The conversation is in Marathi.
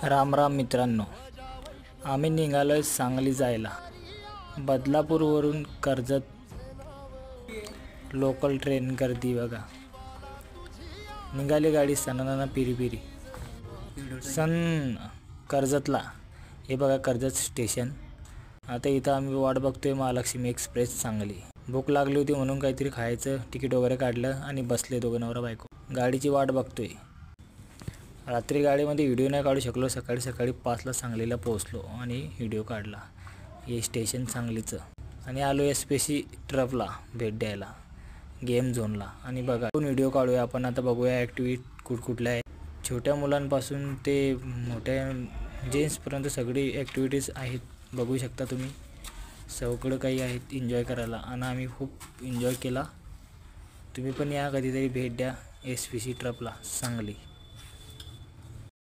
राम राम मित्रांनो, आम्ही निघालोय सांगली जायला. बदलापूरवरून कर्जत लोकल ट्रेन गर्दी बघा. निघाली गाडी सणाना पिरी पिरी कर्जतला. हे बघा कर्जत स्टेशन. आता इथं आम्ही वाट बघतोय महालक्ष्मी एक्सप्रेस सांगली. भूक लागली होती म्हणून काहीतरी खायचं तिकीट वगैरे काढलं आणि बसले दोघं नवरा बायको. गाडीची वाट बघतोय. रात्री गाडीमध्ये व्हिडिओ नाही काढू शकलो. सकाळी 5ला सांगलीला पोहोचलो आणि व्हिडिओ काढला. हे स्टेशन सांगलीचं. आणि आलो एसपीसी ट्रफला भेट द्यायला, गेम झोनला. आणि बघा व्हिडिओ काढूया आपण. आता बघूया ॲक्टिव्हिटी कुठकुठल्या आहे. छोट्या मुलांपासून ते मोठ्या जेंट्सपर्यंत सगळी ॲक्टिव्हिटीज आहेत. बघू शकता तुम्ही, सगळं काही आहेत एन्जॉय करायला. आणि आम्ही खूप एन्जॉय केला. तुम्ही पण या, कधीतरी भेट द्या एसपीसी ट्रफला सांगली.